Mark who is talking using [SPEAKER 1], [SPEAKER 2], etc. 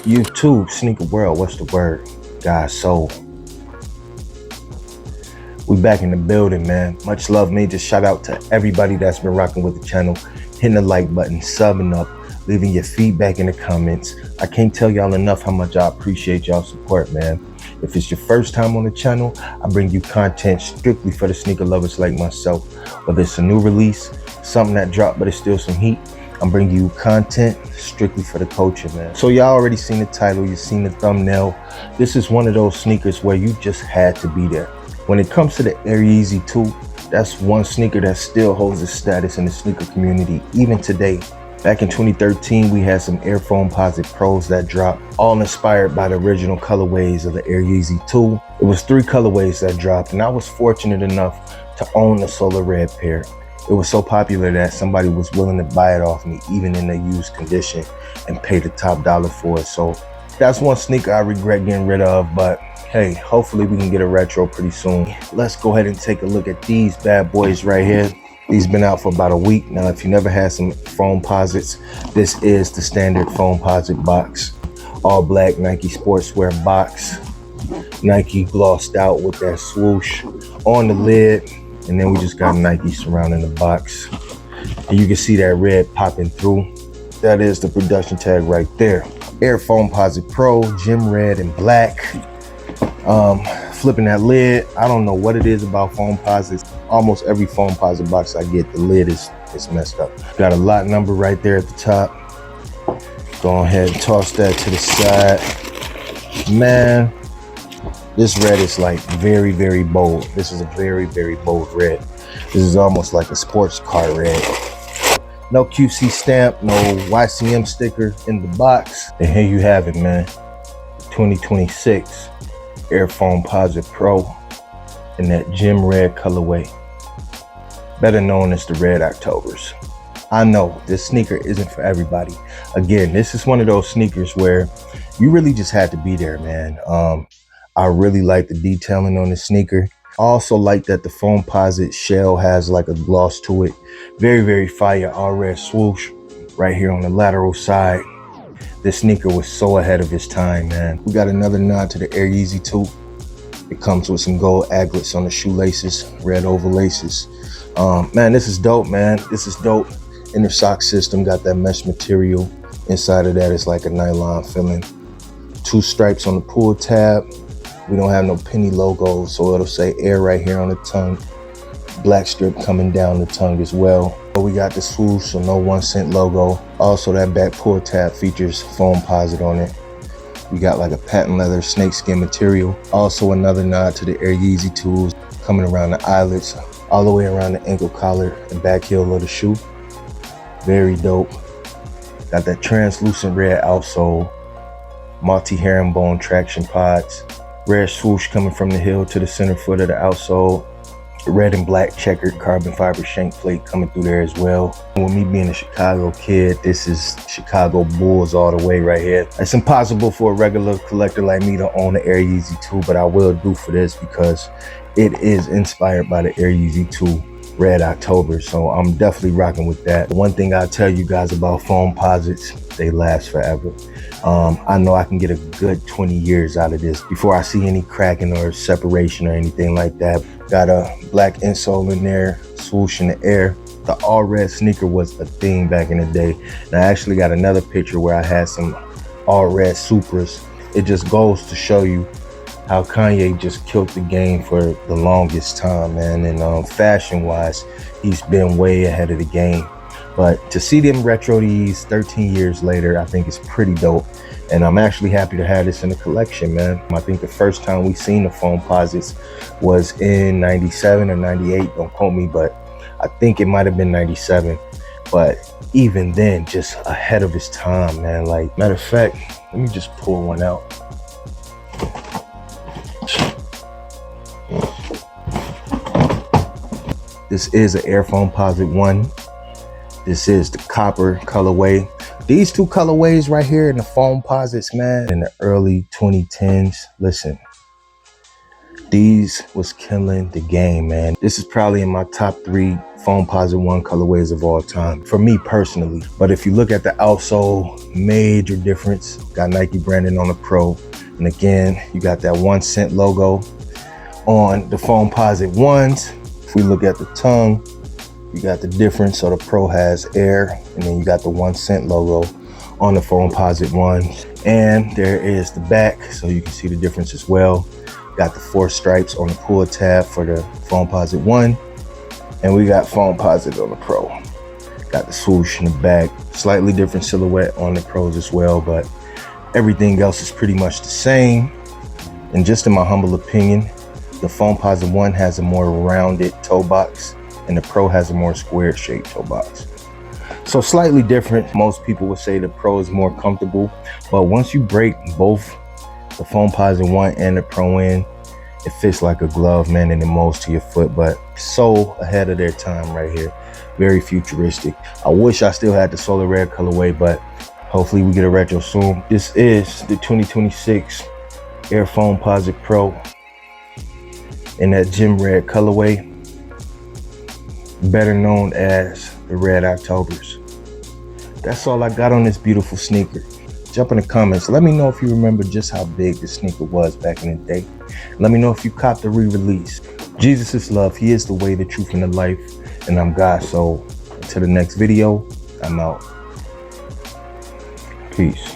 [SPEAKER 1] YouTube, sneaker world, what's the word? God's soul. We back in the building, man. Much love, major shout out to everybody that's been rocking with the channel, hitting the like button, subbing up, leaving your feedback in the comments. I can't tell y'all enough how much I appreciate y'all support, man. If it's your first time on the channel, I bring you content strictly for the sneaker lovers like myself. Whether it's a new release, something that dropped but it's still some heat, I'm bringing you content strictly for the culture, man. So y'all already seen the title, you've seen the thumbnail. This is one of those sneakers where you just had to be there. When it comes to the Air Yeezy 2, that's one sneaker that still holds its status in the sneaker community, even today. Back in 2013, we had some Air Foamposite Pros that dropped, all inspired by the original colorways of the Air Yeezy 2. It was 3 colorways that dropped, and I was fortunate enough to own the solar red pair. It was so popular that somebody was willing to buy it off me, even in a used condition, and pay the top dollar for it. So that's one sneaker I regret getting rid of, but hey, hopefully we can get a retro pretty soon. Let's go ahead and take a look at these bad boys right here. These been out for about a week. Now, if you never had some Foamposites, this is the standard Foamposite box. All black Nike sportswear box. Nike glossed out with that swoosh on the lid. And then we just got Nike surrounding the box. And you can see that red popping through. That is the production tag right there. Air Foamposite Pro, gym red and black. Flipping that lid. I don't know what it is about Foamposites. Almost every Foamposite box I get, the lid is messed up. Got a lot number right there at the top. Go ahead and toss that to the side. Man, this red is like very, very bold. This is a very, very bold red. This is almost like a sports car red. No QC stamp, no YCM sticker in the box. And here you have it, man. 2026 Air Foamposite Pro in that gym red colorway. Better known as the Red Octobers. I know this sneaker isn't for everybody. Again, this is one of those sneakers where you really just had to be there, man. I really like the detailing on the sneaker. I also like that the Foamposite shell has like a gloss to it. Very, very fire, all red swoosh right here on the lateral side. This sneaker was so ahead of its time, man. We got another nod to the Air Yeezy 2. It comes with some gold aglets on the shoelaces, red oval laces. Man, this is dope, man. This is dope. Inner sock system got that mesh material. Inside of that is like a nylon filling. 2 stripes on the pull tab. We don't have no penny logo, so it'll say Air right here on the tongue. Black strip coming down the tongue as well. We got the swoosh, so no 1 cent logo. Also, that back pull tab features Foamposite on it. We got like a patent leather snakeskin material. Also, another nod to the Air Yeezy tools coming around the eyelets, all the way around the ankle collar and back heel of the shoe. Very dope. Got that translucent red outsole, multi-herringbone traction pods. Red swoosh coming from the heel to the center foot of the outsole. Red and black checkered carbon fiber shank plate coming through there as well. And with me being a Chicago kid, this is Chicago Bulls all the way right here. It's impossible for a regular collector like me to own the Air Yeezy 2, but I will do for this because it is inspired by the Air Yeezy 2 Red October. So I'm definitely rocking with that. The one thing I'll tell you guys about Foamposites, they last forever. I know I can get a good 20 years out of this before I see any cracking or separation or anything like that. Got a black insole in there, swoosh in the air. The all red sneaker was a thing back in the day. And I actually got another picture where I had some all red Supras. It just goes to show you how Kanye just killed the game for the longest time, man. And fashion wise, he's been way ahead of the game. But to see them retro these 13 years later, I think it's pretty dope. And I'm actually happy to have this in the collection, man. I think the first time we seen the Foamposites was in 97 or 98, don't quote me, but I think it might have been 97. But even then, just ahead of his time, man. Like, matter of fact, let me just pull one out. This is an Air Foamposite 1. This is the copper colorway. These 2 colorways right here in the Foamposites, man, in the early 2010s. Listen, These was killing the game, man. This is probably in my top 3 Foamposite 1 colorways of all time, for me personally. But if you look at the outsole, major difference. Got Nike branding on the Pro. And again, you got that 1 cent logo on the Foamposite 1s. If we look at the tongue, you got the difference. So the Pro has Air, and then you got the 1 cent logo on the Foamposite 1. And there is the back, so you can see the difference as well. Got the 4 stripes on the pull tab for the Foamposite 1. And we got Foamposite on the Pro. Got the swoosh in the back. Slightly different silhouette on the Pros as well, but everything else is pretty much the same. And just in my humble opinion, the Foamposite 1 has a more rounded toe box, and the Pro has a more square shaped toe box. So slightly different. Most people would say the Pro is more comfortable, but once you break both the Foamposite 1 and the Pro in, it fits like a glove, man, and it molds to your foot. But so ahead of their time right here. Very futuristic. I wish I still had the solar red colorway, but hopefully we get a retro soon. This is the 2026 Air Foamposite Pro in that gym red colorway, better known as the Red Octobers. That's all I got on this beautiful sneaker. Jump in the comments. Let me know if you remember just how big this sneaker was back in the day. Let me know if you copped the re-release. Jesus is love. He is the way, the truth, and the life. And I'm God. So until the next video, I'm out. Peace.